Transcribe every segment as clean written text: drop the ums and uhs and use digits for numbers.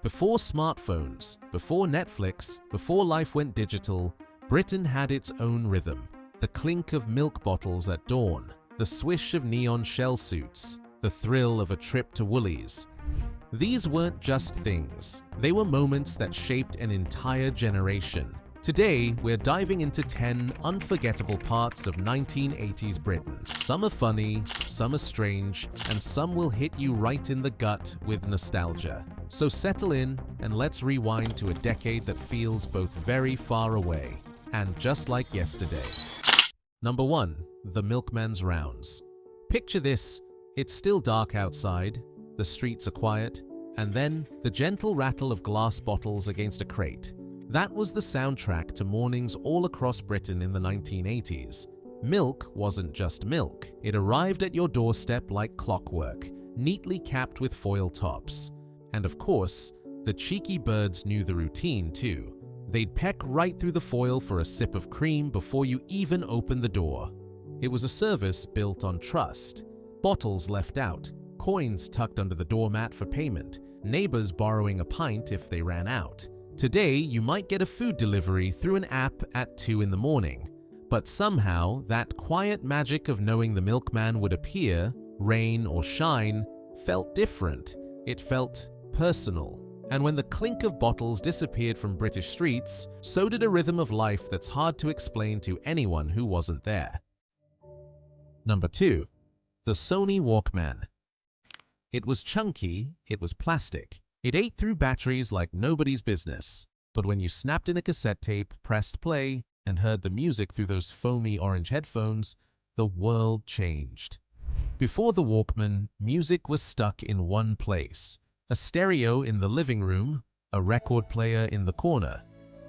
Before smartphones, before Netflix, before life went digital, Britain had its own rhythm. The clink of milk bottles at dawn, the swish of neon shell suits, the thrill of a trip to Woolies. These weren't just things, they were moments that shaped an entire generation. Today, we're diving into 10 unforgettable parts of 1980s Britain. Some are funny, some are strange, and some will hit you right in the gut with nostalgia. So settle in and let's rewind to a decade that feels both very far away and just like yesterday. Number 1. The milkman's rounds. Picture this, it's still dark outside, the streets are quiet, and then the gentle rattle of glass bottles against a crate. That was the soundtrack to mornings all across Britain in the 1980s. Milk wasn't just milk. It arrived at your doorstep like clockwork, neatly capped with foil tops. And of course, the cheeky birds knew the routine too. They'd peck right through the foil for a sip of cream before you even opened the door. It was a service built on trust. Bottles left out, coins tucked under the doormat for payment, neighbors borrowing a pint if they ran out. Today, you might get a food delivery through an app at 2 in the morning. But somehow, that quiet magic of knowing the milkman would appear, rain or shine, felt different. It felt personal. And when the clink of bottles disappeared from British streets, so did a rhythm of life that's hard to explain to anyone who wasn't there. Number 2. The Sony Walkman. It was chunky, it was plastic. It ate through batteries like nobody's business. But when you snapped in a cassette tape, pressed play, and heard the music through those foamy orange headphones, the world changed. Before the Walkman, music was stuck in one place. A stereo in the living room, a record player in the corner.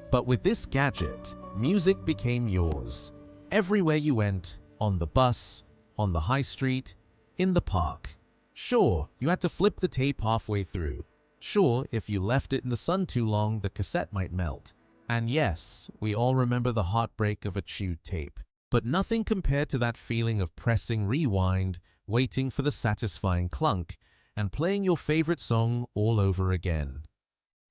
But with this gadget, music became yours. Everywhere you went, on the bus, on the high street, in the park. Sure, you had to flip the tape halfway through. Sure, if you left it in the sun too long, the cassette might melt. And yes, we all remember the heartbreak of a chewed tape. But nothing compared to that feeling of pressing rewind, waiting for the satisfying clunk, and playing your favorite song all over again.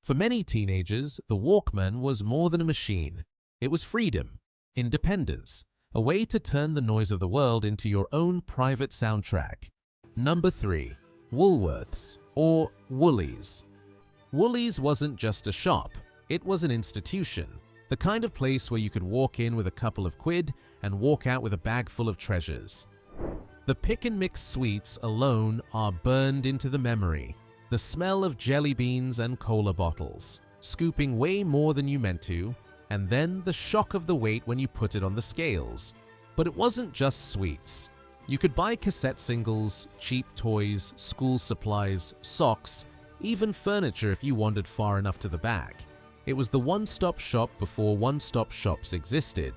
For many teenagers, the Walkman was more than a machine. It was freedom, independence, a way to turn the noise of the world into your own private soundtrack. Number 3. Woolworths, or Woolies. Woolies wasn't just a shop, it was an institution. The kind of place where you could walk in with a couple of quid and walk out with a bag full of treasures. The pick and mix sweets alone are burned into the memory. The smell of jelly beans and cola bottles, scooping way more than you meant to, and then the shock of the weight when you put it on the scales. But it wasn't just sweets. You could buy cassette singles, cheap toys, school supplies, socks, even furniture if you wandered far enough to the back. It was the one-stop shop before one-stop shops existed.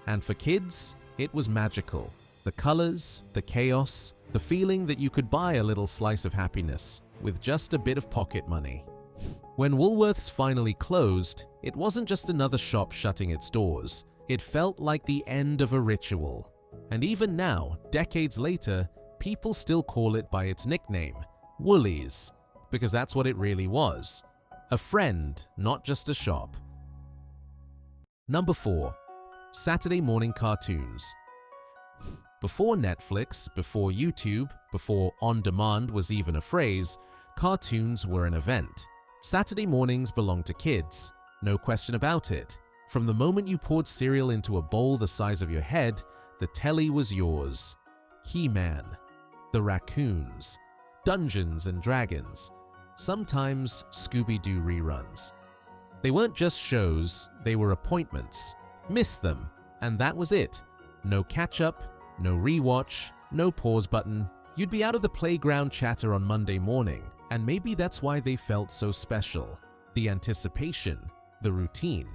And for kids, it was magical. The colors, the chaos, the feeling that you could buy a little slice of happiness with just a bit of pocket money. When Woolworths finally closed, it wasn't just another shop shutting its doors. It felt like the end of a ritual. And even now, decades later, people still call it by its nickname, Woolies, because that's what it really was. A friend, not just a shop. Number 4. Saturday morning cartoons. Before Netflix, before YouTube, before on-demand was even a phrase, cartoons were an event. Saturday mornings belonged to kids, no question about it. From the moment you poured cereal into a bowl the size of your head, the telly was yours. He-Man, the Raccoons, Dungeons and Dragons, sometimes Scooby-Doo reruns. They weren't just shows, they were appointments. Miss them, and that was it. No catch-up, no rewatch, no pause button. You'd be out of the playground chatter on Monday morning, and maybe that's why they felt so special. The anticipation, the routine.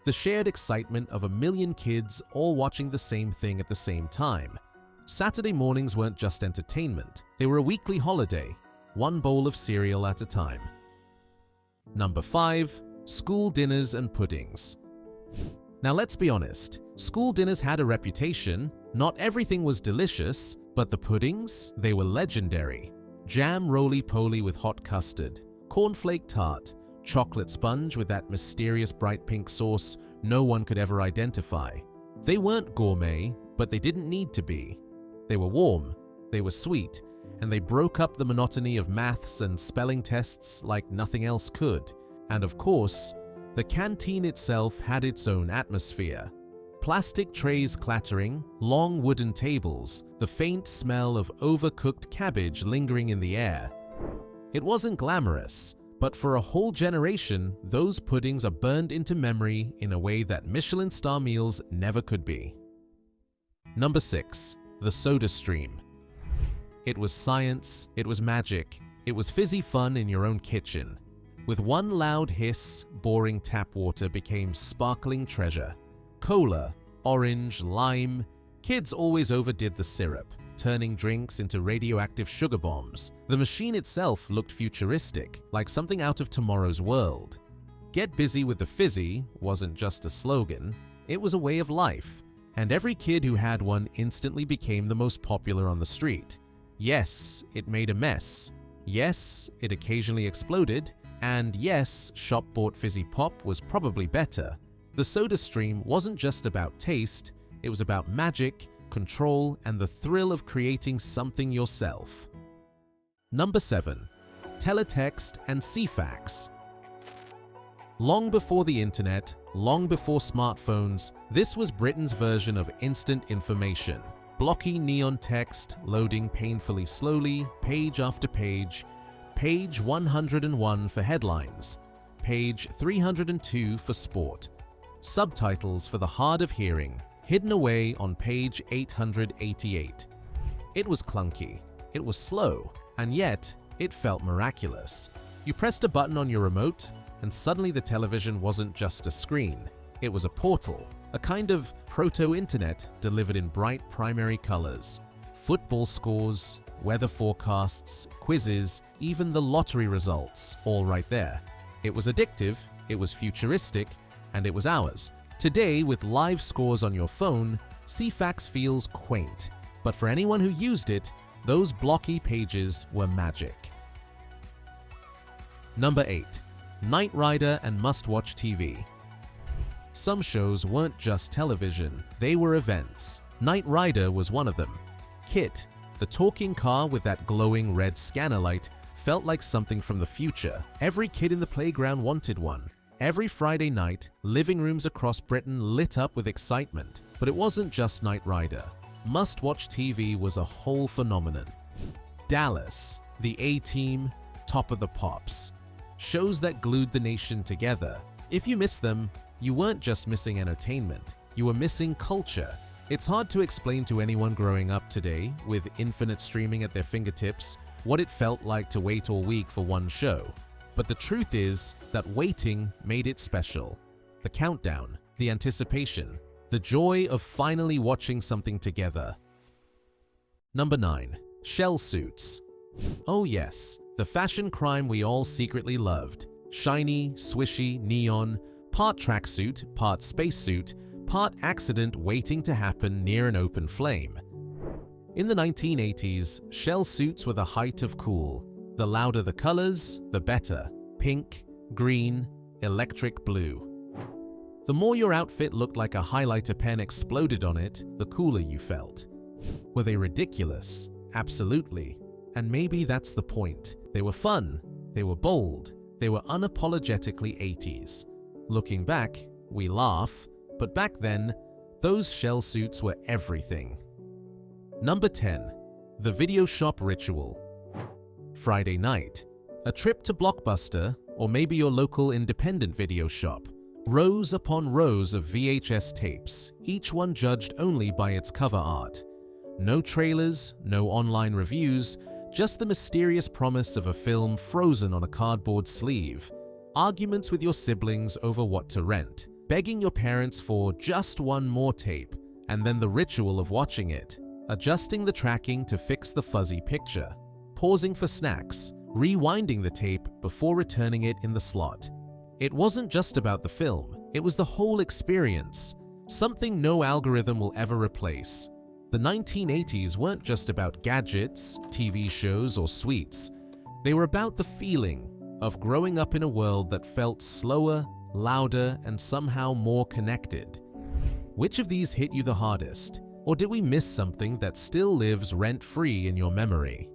The shared excitement of a million kids all watching the same thing at the same time. Saturday mornings weren't just entertainment, they were a weekly holiday, one bowl of cereal at a time. Number 5. School dinners and puddings. Now let's be honest, school dinners had a reputation. Not everything was delicious, but the puddings, they were legendary. Jam roly-poly with hot custard, cornflake tart, chocolate sponge with that mysterious bright pink sauce no one could ever identify. They weren't gourmet, but they didn't need to be. They were warm, they were sweet, and they broke up the monotony of maths and spelling tests like nothing else could. And of course, the canteen itself had its own atmosphere. Plastic trays clattering, long wooden tables, the faint smell of overcooked cabbage lingering in the air. It wasn't glamorous, but for a whole generation, those puddings are burned into memory in a way that Michelin star meals never could be. Number 6. The SodaStream. It was science, it was magic, it was fizzy fun in your own kitchen. With one loud hiss, boring tap water became sparkling treasure. Cola, orange, lime, kids always overdid the syrup, turning drinks into radioactive sugar bombs. The machine itself looked futuristic, like something out of tomorrow's world. Get busy with the fizzy wasn't just a slogan, it was a way of life, and every kid who had one instantly became the most popular on the street. Yes, it made a mess. Yes, it occasionally exploded. And yes, shop-bought fizzy pop was probably better. The SodaStream wasn't just about taste, it was about magic, control, and the thrill of creating something yourself. Number 7. Teletext and Ceefax. Long before the internet, long before smartphones, this was Britain's version of instant information. Blocky neon text loading painfully slowly, page after page. Page 101 for headlines, page 302 for sport. Subtitles for the hard of hearing, hidden away on page 888. It was clunky, it was slow, and yet it felt miraculous. You pressed a button on your remote, and suddenly the television wasn't just a screen. It was a portal, a kind of proto-internet delivered in bright primary colors. Football scores, weather forecasts, quizzes, even the lottery results, all right there. It was addictive, it was futuristic, and it was ours. Today, with live scores on your phone, Ceefax feels quaint, but for anyone who used it, those blocky pages were magic. Number 8. Knight Rider and must-watch TV. Some shows weren't just television, they were events. Knight Rider was one of them. Kit, the talking car with that glowing red scanner light, felt like something from the future. Every kid in the playground wanted one. Every Friday night, living rooms across Britain lit up with excitement. But it wasn't just Knight Rider. Must-watch TV was a whole phenomenon. Dallas, the A-Team, Top of the Pops. Shows that glued the nation together. If you missed them, you weren't just missing entertainment, you were missing culture. It's hard to explain to anyone growing up today, with infinite streaming at their fingertips, what it felt like to wait all week for one show. But the truth is that waiting made it special. The countdown, the anticipation, the joy of finally watching something together. Number 9. Shell suits. Oh yes, the fashion crime we all secretly loved. Shiny, swishy, neon, part tracksuit, part spacesuit, part accident waiting to happen near an open flame. In the 1980s, shell suits were the height of cool. The louder the colors, the better. Pink, green, electric blue. The more your outfit looked like a highlighter pen exploded on it, the cooler you felt. Were they ridiculous? Absolutely. And maybe that's the point. They were fun, they were bold, they were unapologetically 80s. Looking back, we laugh, but back then, those shell suits were everything. Number 10. The video shop ritual. Friday night. A trip to Blockbuster, or maybe your local independent video shop. Rows upon rows of VHS tapes, each one judged only by its cover art. No trailers, no online reviews, just the mysterious promise of a film frozen on a cardboard sleeve. Arguments with your siblings over what to rent. Begging your parents for just one more tape, and then the ritual of watching it. Adjusting the tracking to fix the fuzzy picture. Pausing for snacks. Rewinding the tape before returning it in the slot. It wasn't just about the film, it was the whole experience. Something no algorithm will ever replace. The 1980s weren't just about gadgets, TV shows, or sweets. They were about the feeling, of growing up in a world that felt slower, louder, and somehow more connected. Which of these hit you the hardest? Or did we miss something that still lives rent-free in your memory?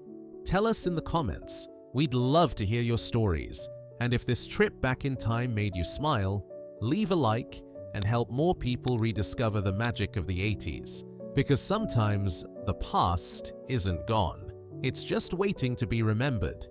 Tell us in the comments. We'd love to hear your stories. And if this trip back in time made you smile, leave a like and help more people rediscover the magic of the 80s. Because sometimes the past isn't gone. It's just waiting to be remembered.